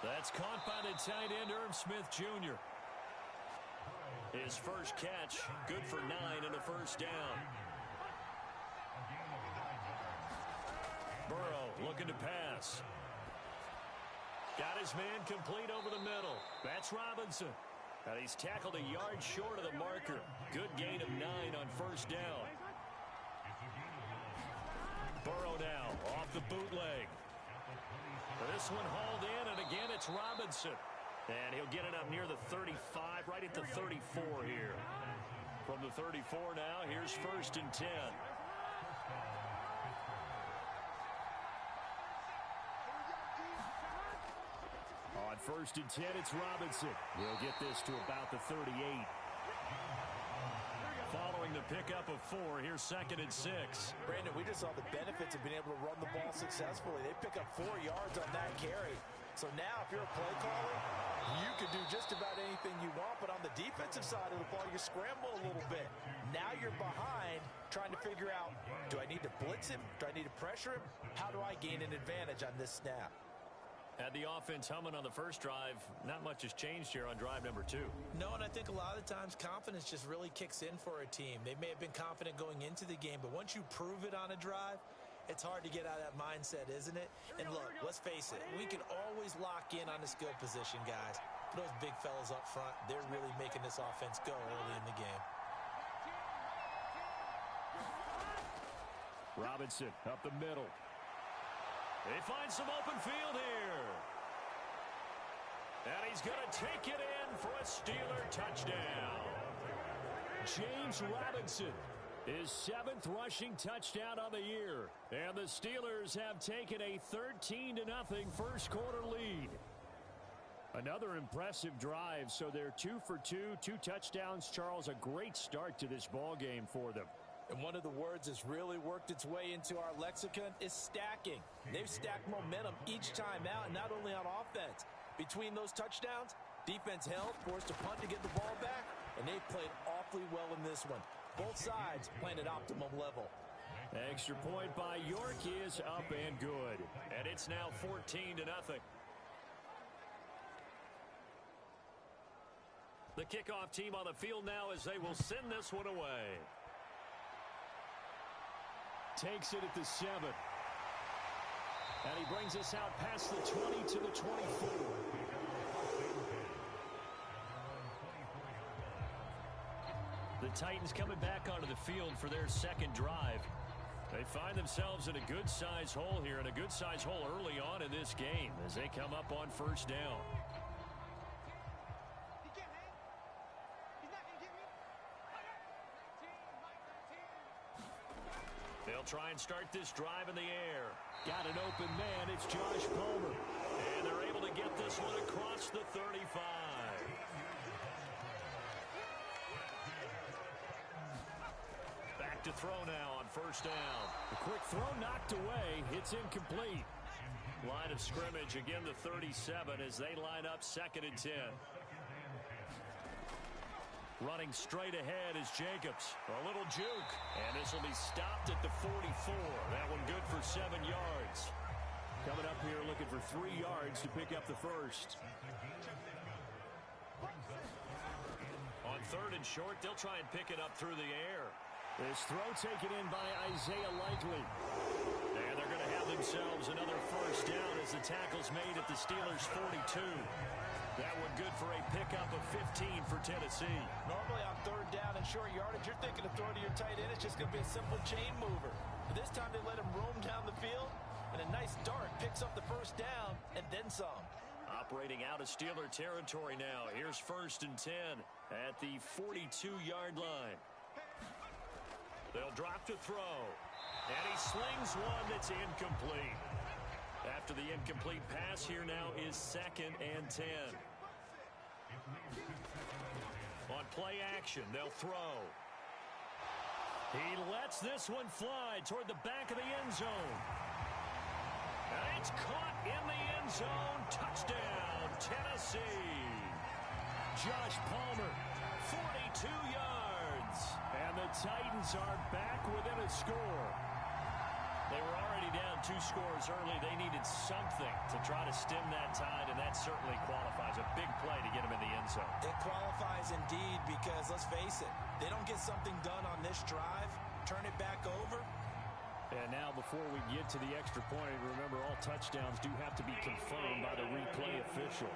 That's caught by the tight end, Irv Smith Jr. His first catch, good for 9 and a first down. Burrow looking to pass. Got his man complete over the middle. That's Robinson. And he's tackled a yard short of the marker. Good gain of 9 on first down. Burrow now off the bootleg. This one hauled in, and again it's Robinson. And he'll get it up near the 35, right at the 34 here. From the 34 now, here's 1st and 10. On 1st and 10, it's Robinson. We'll get this to about the 38. Following the pickup of 4, here's 2nd and 6. Brandon, we just saw the benefits of being able to run the ball successfully. They pick up 4 yards on that carry. So now if you're a play caller, you can do just about anything you want. But on the defensive side of the ball, you scramble a little bit. Now you're behind trying to figure out, do I need to blitz him? Do I need to pressure him? How do I gain an advantage on this snap? Had the offense humming on the first drive. Not much has changed here on drive number 2. No, and I think a lot of the times confidence just really kicks in for a team. They may have been confident going into the game, but once you prove it on a drive, it's hard to get out of that mindset, isn't it? And look, let's face it, we can always lock in on the skill position, guys. But those big fellas up front, they're really making this offense go early in the game. Robinson up the middle. They find some open field here. And he's going to take it in for a Steeler touchdown. James Robinson, his 7th rushing touchdown of the year. And the Steelers have taken a 13-0 first quarter lead. Another impressive drive, so they're 2 for 2, 2 touchdowns. Charles, a great start to this ball game for them. And one of the words that's really worked its way into our lexicon is stacking. They've stacked momentum each time out, and not only on offense. Between those touchdowns, defense held, forced a punt to get the ball back, and they played awfully well in this one. Both sides playing at optimum level. Extra point by York is up and good. And it's now 14-0. The kickoff team on the field now as they will send this one away. Takes it at the 7. And he brings us out past the 20 to the 24. The Titans coming back onto the field for their second drive. They find themselves in a good-sized hole here, and a good-sized hole early on in this game as they come up on first down. They'll try and start this drive in the air. Got an open man. It's Josh Palmer. And they're able to get this one across the 35. Back to throw now on first down. The quick throw knocked away. It's incomplete. Line of scrimmage, again the 37 as they line up 2nd and 10. Running straight ahead is Jacobs. A little juke. And this will be stopped at the 44. That one good for 7 yards. Coming up here looking for 3 yards to pick up the first. On 3rd and short, they'll try and pick it up through the air. This throw taken in by Isaiah Likely. And they're going to have themselves another first down as the tackle's made at the Steelers' 42. That one good for a pickup of 15 for Tennessee. Normally on 3rd down and short yardage, you're thinking of throwing to your tight end. It's just going to be a simple chain mover. But this time they let him roam down the field, and a nice dart picks up the first down and then some. Operating out of Steeler territory now. Here's 1st and 10 at the 42-yard line. They'll drop to throw. And he slings one that's incomplete. After the incomplete pass, here now is 2nd and 10. On play action, they'll throw. He lets this one fly toward the back of the end zone. And it's caught in the end zone. Touchdown, Tennessee. Josh Palmer, 42 yards. And the Titans are back within a score. They were already down 2 scores early. They needed something to try to stem that tide, and that certainly qualifies. A big play to get them in the end zone. It qualifies indeed because, let's face it, they don't get something done on this drive, turn it back over. And now before we get to the extra point, remember all touchdowns do have to be confirmed by the replay official.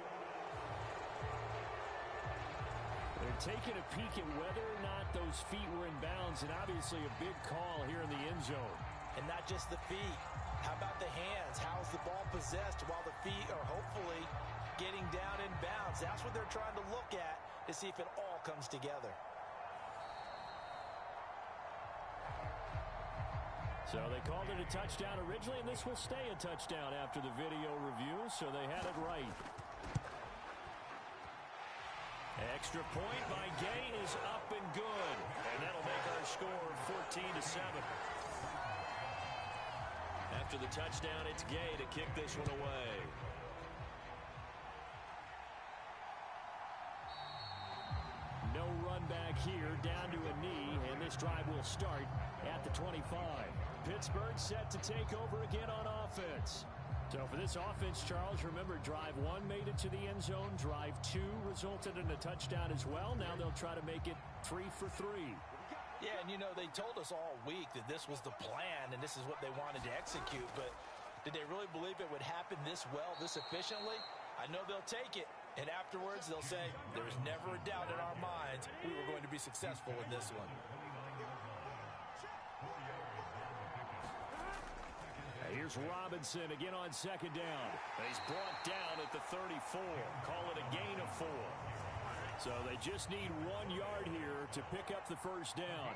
They're taking a peek at whether or not those feet were in bounds, and obviously a big call here in the end zone. And not just the feet. How about the hands? How's the ball possessed while the feet are hopefully getting down in bounds? That's what they're trying to look at to see if it all comes together. So they called it a touchdown originally, and this will stay a touchdown after the video review, so they had it right. Extra point by Gay is up and good, and that'll make our score 14-7. After the touchdown, it's Gay to kick this one away. No run back here, down to a knee, and this drive will start at the 25. Pittsburgh set to take over again on offense. So for this offense, Charles, remember, drive 1 made it to the end zone. Drive 2 resulted in a touchdown as well. Now they'll try to make it 3 for 3. Yeah, and, you know, they told us all week that this was the plan and this is what they wanted to execute. But did they really believe it would happen this well, this efficiently? I know they'll take it. And afterwards, they'll say, there was never a doubt in our minds we were going to be successful in this one. Here's Robinson again on second down. He's brought down at the 34. Call it a gain of 4. So they just need 1 yard here to pick up the first down.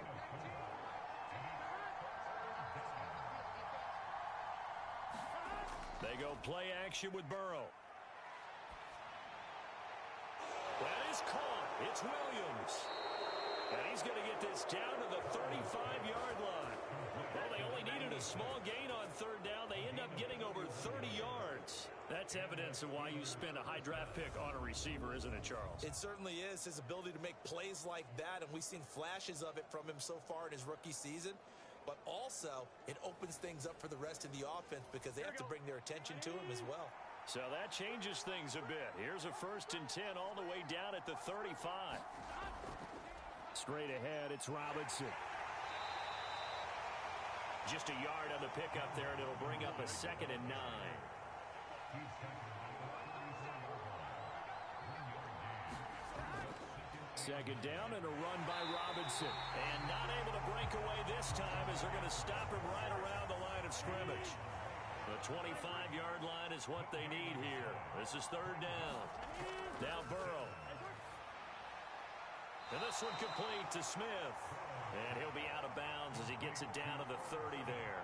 They go play action with Burrow. That is caught. It's Williams. And he's going to get this down to the 35-yard line. Well, they only needed a small gain on third down. They end up getting over 30 yards. That's evidence of why you spend a high draft pick on a receiver, isn't it, Charles? It certainly is. His ability to make plays like that, and we've seen flashes of it from him so far in his rookie season. But also, it opens things up for the rest of the offense because they have to bring their attention to him as well. So that changes things a bit. Here's a 1st and 10 all the way down at the 35. Straight ahead, it's Robinson. Just a yard on the pickup there, and it'll bring up a 2nd and 9. Second down and a run by Robinson. And not able to break away this time as they're going to stop him right around the line of scrimmage. The 25-yard line is what they need here. This is 3rd down. Now Burrow. And this one complete to Smith. And he'll be out of bounds as he gets it down to the 30 there.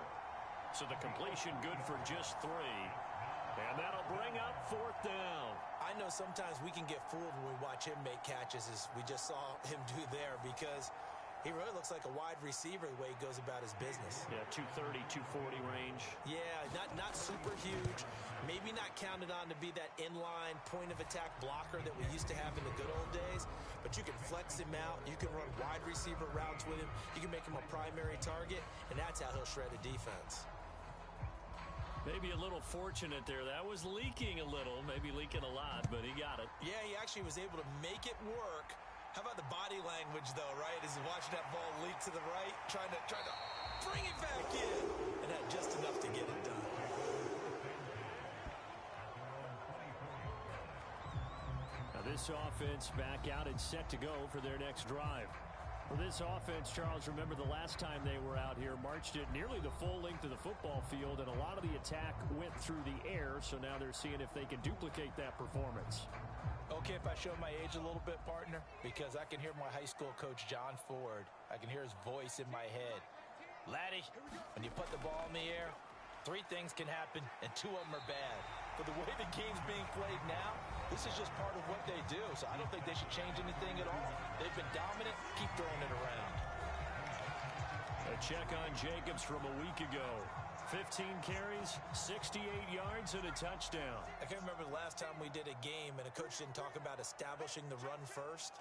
So the completion good for just 3. And that'll bring up 4th down. I know sometimes we can get fooled when we watch him make catches, as we just saw him do there, because he really looks like a wide receiver the way he goes about his business. Yeah, 230, 240 range. Yeah, not super huge. Maybe not counted on to be that inline point-of-attack blocker that we used to have in the good old days. But you can flex him out. You can run wide receiver routes with him. You can make him a primary target, and that's how he'll shred a defense. Maybe a little fortunate there. That was leaking a little, maybe leaking a lot, but he got it. Yeah, he actually was able to make it work. How about the body language, though, right? As he's watching that ball leak to the right, trying to bring it back in, and had just enough to get it done. Now this offense back out and set to go for their next drive. For this offense, Charles, remember the last time they were out here, marched it nearly the full length of the football field, and a lot of the attack went through the air, so now they're seeing if they can duplicate that performance. Okay, if I show my age a little bit, partner, because I can hear my high school coach, John Ford. I can hear his voice in my head. Laddie, when you put the ball in the air, 3 things can happen, and 2 of them are bad. But the way the game's being played now, this is just part of what they do, so I don't think they should change anything at all. They've been dominant. Keep throwing it around. A check on Jacobs from a week ago. 15 carries, 68 yards, and a touchdown. I can't remember the last time we did a game and a coach didn't talk about establishing the run first,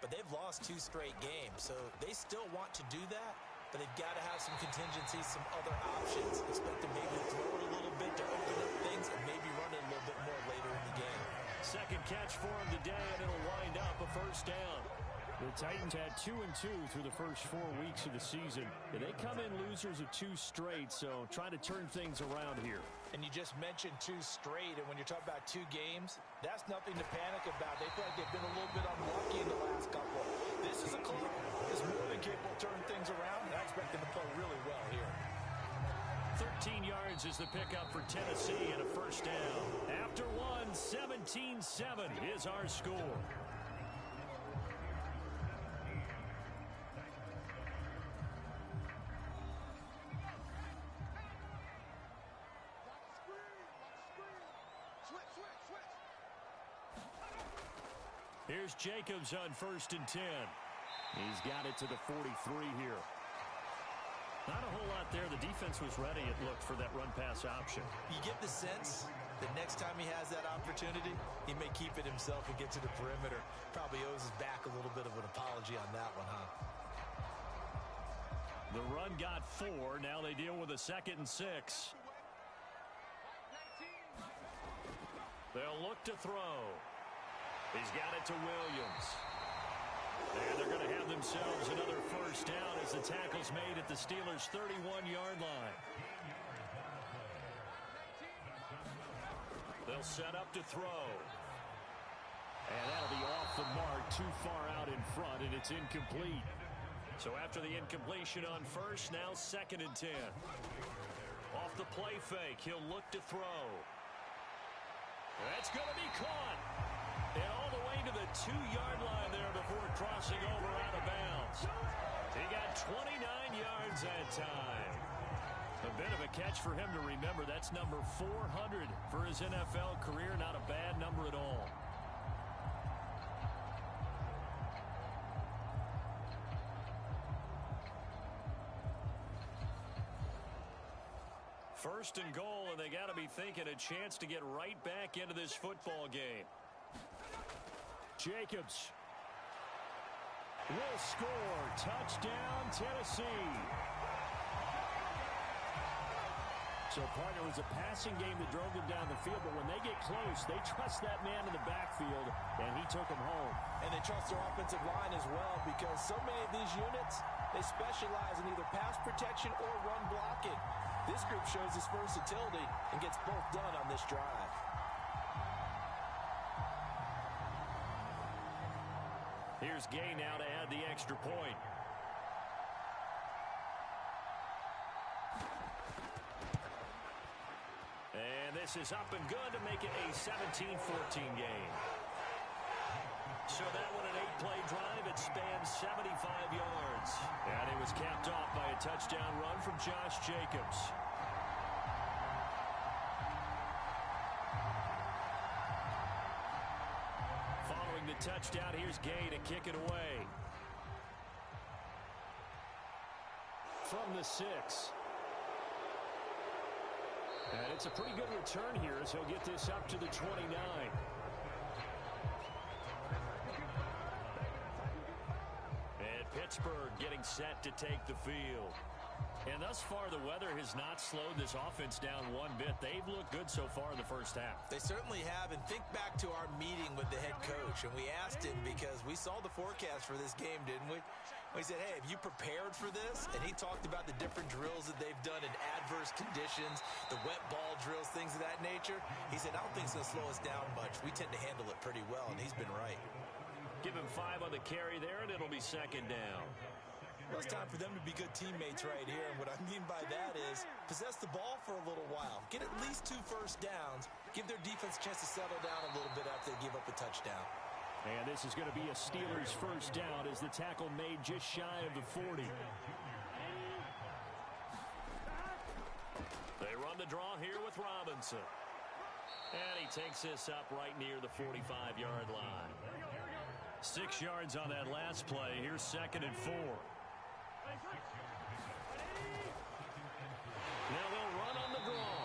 but they've lost 2 straight games, so they still want to do that. but they've got to have some contingencies, some other options. Expect them maybe to throw it a little bit to open up things and maybe run it a little bit more later in the game. Second catch for him today, and it'll wind up a first down. The Titans had 2-2 through the first 4 weeks of the season. And they come in losers of 2 straight, so trying to turn things around here. And you just mentioned 2 straight, and when you're talking about 2 games, that's nothing to panic about. They feel like they've been a little bit unlucky in the last couple. This is a club that's more than capable of turning things around, and I expect them to play really well here. 13 yards is the pickup for Tennessee and a first down. After one, 17-7 is our score. Here's Jacobs on 1st and 10. He's got it to the 43 here. Not a whole lot there. The defense was ready, it looked, for that run-pass option. You get the sense that next time he has that opportunity, he may keep it himself and get to the perimeter. Probably owes his back a little bit of an apology on that one, huh? The run got 4. Now they deal with a 2nd and 6. They'll look to throw. He's got it to Williams. And they're going to have themselves another first down as the tackle's made at the Steelers' 31-yard line. They'll set up to throw. And that'll be off the mark, too far out in front, and it's incomplete. So after the incompletion on first, now 2nd and 10. Off the play fake, he'll look to throw. That's going to be caught. And all the way to the 2-yard line there before crossing over out of bounds. He got 29 yards that time. A bit of a catch for him to remember. That's number 400 for his NFL career. Not a bad number at all. First and goal, and they got to be thinking a chance to get right back into this football game. Jacobs will score. Touchdown, Tennessee. So, partner, it was a passing game that drove them down the field, but when they get close, they trust that man in the backfield, and he took them home. And they trust their offensive line as well, because so many of these units, they specialize in either pass protection or run blocking. This group shows its versatility and gets both done on this drive. Here's Gay now to add the extra point. And this is up and good to make it a 17-14 game. So that one an 8-play drive. It spans 75 yards. And it was capped off by a touchdown run from Josh Jacobs. Following the touchdown, here's Gay to kick it away. From the 6. And it's a pretty good return here as he'll get this up to the 29. And Pittsburgh getting set to take the field. And thus far, the weather has not slowed this offense down one bit. They've looked good so far in the first half. They certainly have. And think back to our meeting with the head coach. And we asked him because we saw the forecast for this game, didn't we? We said, hey, have you prepared for this? And he talked about the different drills that they've done in adverse conditions, the wet ball drills, things of that nature. He said, I don't think it's going to slow us down much. We tend to handle it pretty well, and he's been right. Give him 5 on the carry there, and it'll be 2nd down. Well, it's time for them to be good teammates right here. And what I mean by that is possess the ball for a little while. Get at least 2 first downs. Give their defense a chance to settle down a little bit after they give up a touchdown. And this is going to be a Steelers first down as the tackle made just shy of the 40. They run the draw here with Robinson. And he takes this up right near the 45-yard line. 6 yards on that last play. Here's 2nd and 4. Now they'll run on the draw.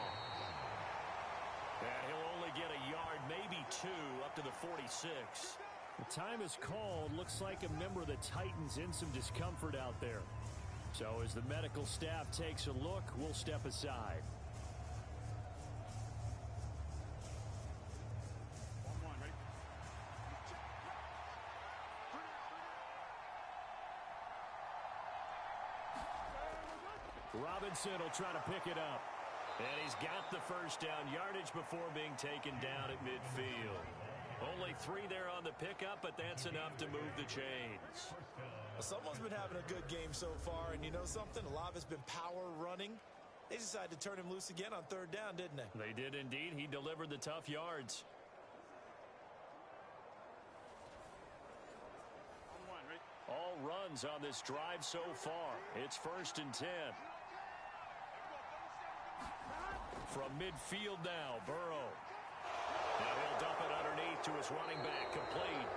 And he'll only get a yard, maybe 2, up to the 46. The time is called. Looks like a member of the Titans in some discomfort out there. So as the medical staff takes a look, we'll step aside. Robinson will try to pick it up. And he's got the first down yardage before being taken down at midfield. Only 3 there on the pickup, but that's enough to move the chains. Well, someone's been having a good game so far, and you know something? A lot of it's been power running. They decided to turn him loose again on 3rd down, didn't they? They did indeed. He delivered the tough yards. All runs on this drive so far. It's 1st and 10. From midfield now, Burrow. Now he'll dump it underneath to his running back, complete.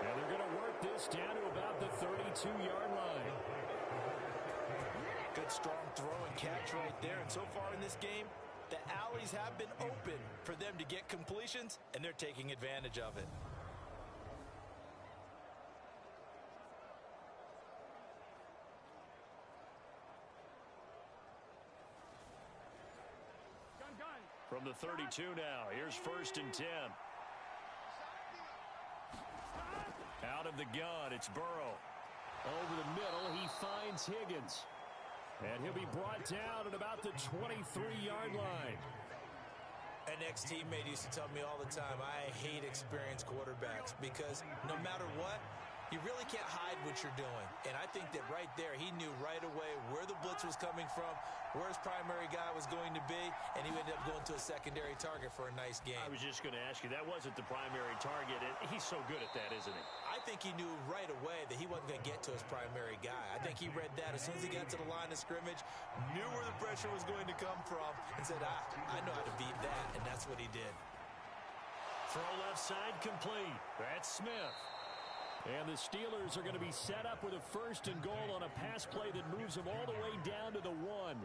And they're going to work this down to about the 32-yard line. Good strong throw and catch right there. And so far in this game, the alleys have been open for them to get completions, and they're taking advantage of it. From the 32 now, here's 1st and 10. Out of the gun, it's Burrow. Over the middle, he finds Higgins. And he'll be brought down at about the 23-yard line. An ex-teammate used to tell me all the time, I hate experienced quarterbacks because no matter what, you really can't hide what you're doing. And I think that right there, he knew right away where the blitz was coming from, where his primary guy was going to be, and he ended up going to a secondary target for a nice game. I was just going to ask you, that wasn't the primary target. He's so good at that, isn't he? I think he knew right away that he wasn't going to get to his primary guy. I think he read that as soon as he got to the line of scrimmage, knew where the pressure was going to come from, and said, I know how to beat that, and that's what he did. Throw left side complete. That's Smith. And the Steelers are going to be set up with a 1st and goal on a pass play that moves them all the way down to the 1.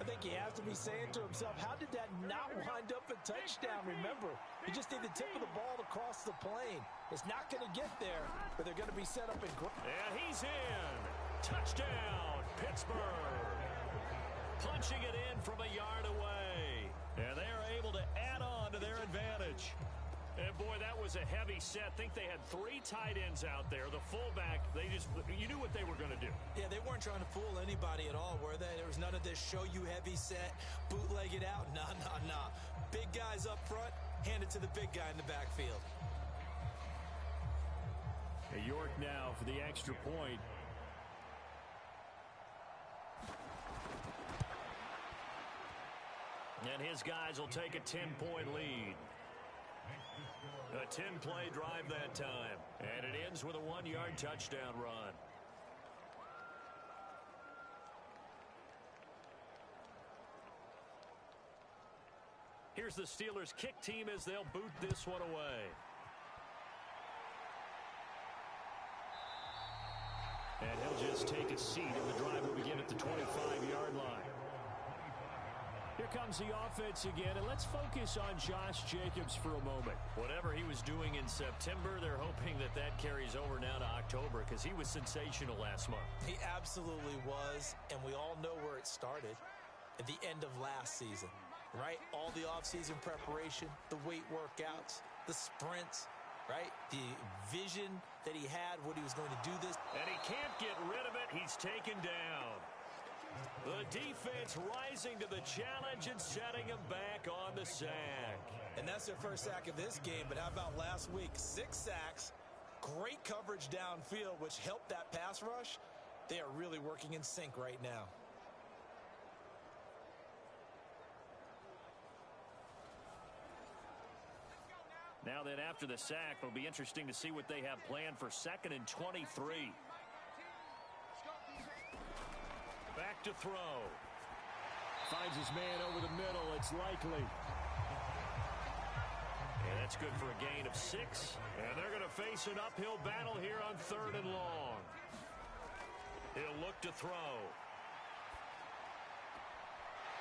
I think he has to be saying to himself, how did that not wind up a touchdown? Remember, you just need the tip of the ball to cross the plane. It's not going to get there, but they're going to be set up in. And he's in. Touchdown, Pittsburgh. Punching it in from a yard away. And they are able to add on to their advantage. And, boy, that was a heavy set. I think they had 3 tight ends out there. The fullback, you knew what they were going to do. Yeah, they weren't trying to fool anybody at all, were they? There was none of this show you heavy set, bootleg it out. Nah. Big guys up front, hand it to the big guy in the backfield. York now for the extra point. And his guys will take a 10-point lead. A 10-play drive that time. And it ends with a 1-yard touchdown run. Here's the Steelers kick team as they'll boot this one away. And he'll just take a seat, and the drive will begin at the 25-yard line. Here comes the offense again, and let's focus on Josh Jacobs for a moment. Whatever he was doing in September, they're hoping that carries over now to October because he was sensational last month. He absolutely was, and we all know where it started at the end of last season, right? All the offseason preparation, the weight workouts, the sprints, right? The vision that he had, what he was going to do this. And he can't get rid of it. He's taken down. The defense rising to the challenge and setting him back on the sack. And that's their first sack of this game, but how about last week? 6 sacks, great coverage downfield, which helped that pass rush. They are really working in sync right now. Now then, after the sack, it'll be interesting to see what they have planned for 2nd and 23. Back to throw. Finds his man over the middle. It's Likely. And that's good for a gain of 6. And they're going to face an uphill battle here on 3rd and long. He'll look to throw.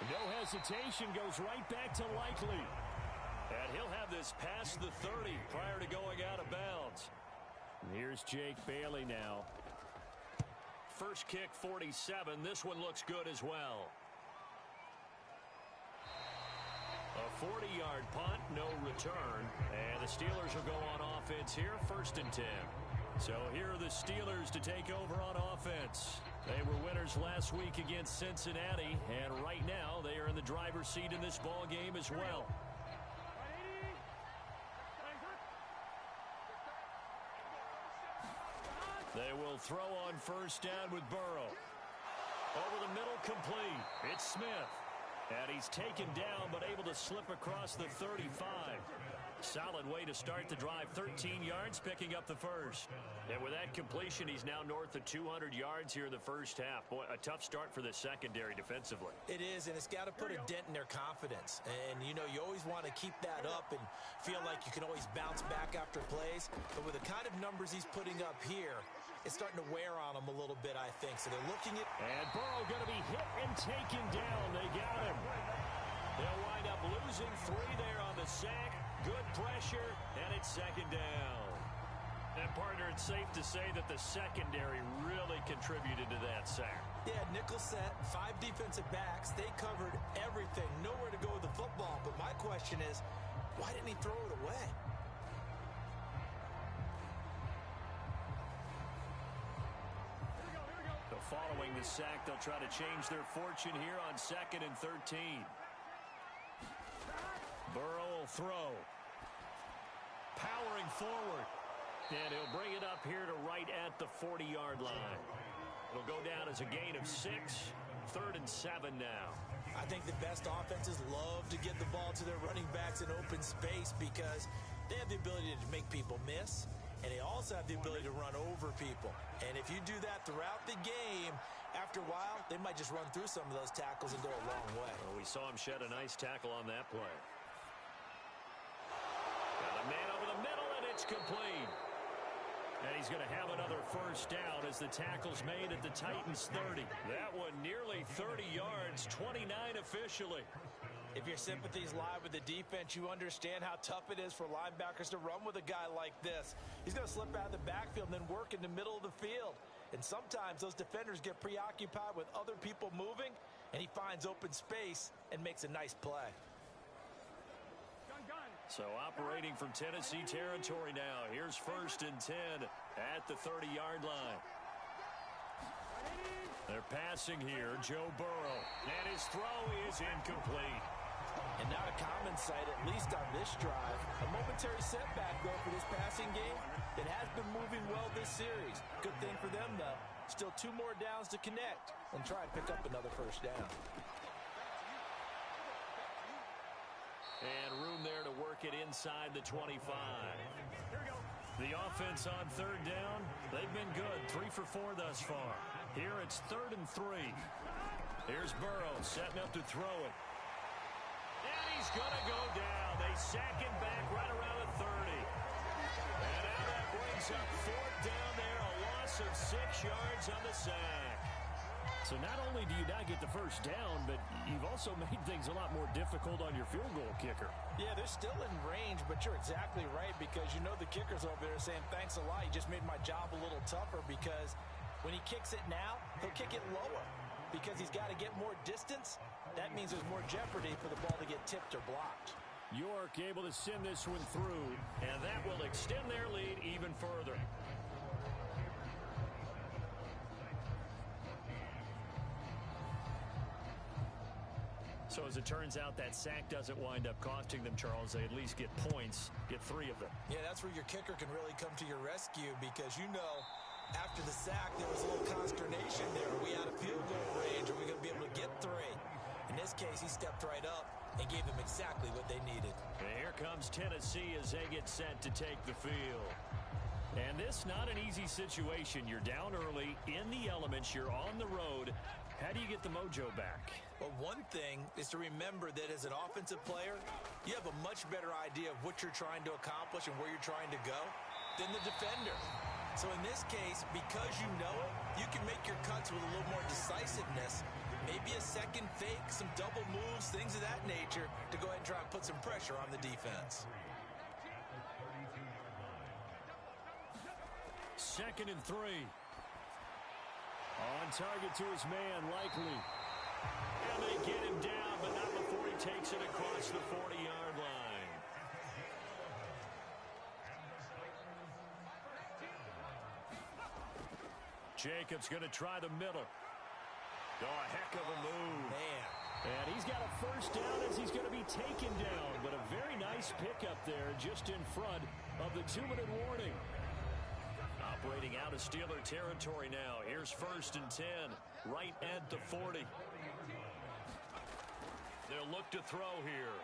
No hesitation, goes right back to Likely. And he'll have this past the 30 prior to going out of bounds. And here's Jake Bailey now. First kick, 47. This one looks good as well. A 40-yard punt, no return. And the Steelers will go on offense here, 1st and 10. So here are the Steelers to take over on offense. They were winners last week against Cincinnati, and right now they are in the driver's seat in this ball game as well. They will throw on 1st down with Burrow. Over the middle, complete. It's Smith. And he's taken down, but able to slip across the 35. Solid way to start the drive. 13 yards, picking up the first. And with that completion, he's now north of 200 yards here in the first half. Boy, a tough start for the secondary defensively. It is, and it's got to put a dent in their confidence. And, you know, you always want to keep that up and feel like you can always bounce back after plays. But with the kind of numbers he's putting up here, it's starting to wear on them a little bit, I think. So they're looking at... And Burrow going to be hit and taken down. They got him. They'll wind up losing 3 there on the sack. Good pressure, and it's 2nd down. And, partner, it's safe to say that the secondary really contributed to that sack. Yeah, nickel set, 5 defensive backs. They covered everything. Nowhere to go with the football. But my question is, why didn't he throw it away? So following the sack, they'll try to change their fortune here on 2nd and 13. Burrow will throw. Powering forward. And he'll bring it up here to right at the 40-yard line. It'll go down as a gain of 6. 3rd and 7 now. I think the best offenses love to get the ball to their running backs in open space because they have the ability to make people miss, and they also have the ability to run over people. And if you do that throughout the game, after a while, they might just run through some of those tackles and go a long way. Well, we saw him shed a nice tackle on that play. Got a man over the middle, and it's complete. And he's going to have another 1st down as the tackle's made at the Titans' 30. That one nearly 30 yards, 29 officially. If your sympathies lie with the defense, you understand how tough it is for linebackers to run with a guy like this. He's going to slip out of the backfield and then work in the middle of the field. And sometimes those defenders get preoccupied with other people moving, and he finds open space and makes a nice play. So operating from Tennessee territory now. Here's 1st and 10 at the 30-yard line. They're passing here, Joe Burrow. And his throw is incomplete. And not a common sight, at least on this drive. A momentary setback, though, for this passing game. It has been moving well this series. Good thing for them, though. Still 2 more downs to connect and try and pick up another 1st down. And room there to work it inside the 25. The offense on 3rd down, they've been good. 3 for 4 thus far. Here it's 3rd and 3. Here's Burrow setting up to throw it. And he's going to go down. They sack him back right around the 30. And now that brings up 4th down there. A loss of 6 yards on the sack. So not only do you not get the 1st down, but you've also made things a lot more difficult on your field goal kicker. Yeah, they're still in range, but you're exactly right because you know the kicker's over there saying, thanks a lot. You just made my job a little tougher because when he kicks it now, he'll kick it lower because he's got to get more distance. That means there's more jeopardy for the ball to get tipped or blocked. York able to send this one through, and that will extend their lead even further. So as it turns out, that sack doesn't wind up costing them, Charles. They at least get points, get 3 of them. Yeah, that's where your kicker can really come to your rescue because, you know, after the sack, there was a little consternation there. Are we out of field goal range? Are we going to be able to get 3? In this case, he stepped right up and gave them exactly what they needed. And here comes Tennessee as they get set to take the field. And this not an easy situation. You're down early, in the elements, you're on the road. How do you get the mojo back? Well, one thing is to remember that as an offensive player, you have a much better idea of what you're trying to accomplish and where you're trying to go than the defender. So in this case, because you know it, you can make your cuts with a little more decisiveness. Maybe a second fake, some double moves, things of that nature to go ahead and try and put some pressure on the defense. 2nd and 3. On target to his man, Likely. And they get him down, but not before he takes it across the 40-yard line. Jacobs going to try the middle. Oh, a heck of a move. Man. And he's got a first down as he's going to be taken down. But a very nice pickup there just in front of the 2-minute warning. Operating out of Steeler territory now. Here's 1st and 10, right at the 40. They'll look to throw here.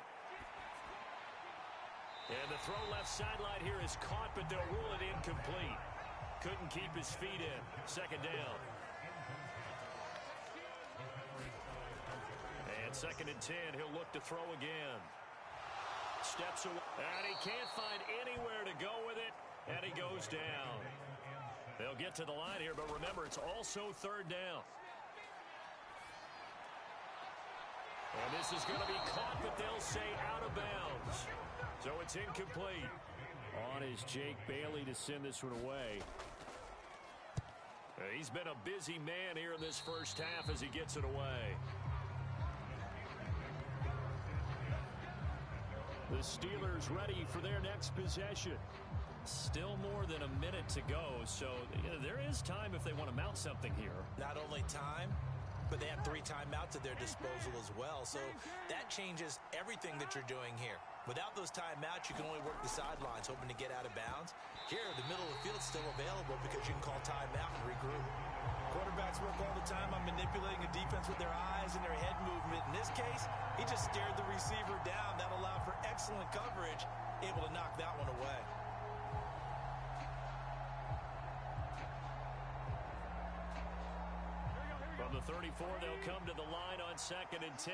And the throw left sideline here is caught, but they'll rule it incomplete. Couldn't keep his feet in. 2nd down. And 2nd and 10, he'll look to throw again. Steps away, and he can't find anywhere to go with it, and he goes down. They'll get to the line here, but remember, it's also 3rd down. And this is going to be caught, but they'll say out of bounds. So it's incomplete. On is Jake Bailey to send this one away. He's been a busy man here in this first half as he gets it away. The Steelers ready for their next possession. Still more than a minute to go, so there is time if they want to mount something here. Not only time, but they have 3 timeouts at their disposal as well. So that changes everything that you're doing here. Without those timeouts, you can only work the sidelines, hoping to get out of bounds. Here, the middle of the field's still available because you can call timeout and regroup. Quarterbacks work all the time on manipulating a defense with their eyes and their head movement. In this case, he just stared the receiver down. That allowed for excellent coverage, able to knock that one away. From the 34, they'll come to the line on 2nd and 10.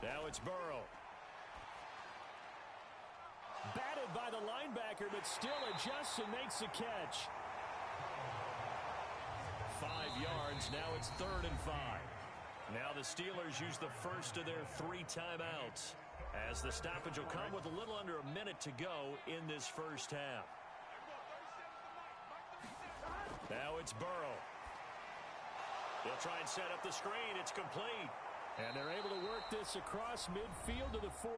Now it's Burrow. Batted by the linebacker, but still adjusts and makes a catch. 5 yards. Now it's 3rd and 5. Now the Steelers use the first of their 3 timeouts, as the stoppage will come with a little under a minute to go in this first half. Now it's Burrow. They'll try and set up the screen. It's complete. And they're able to work this across midfield to the 40.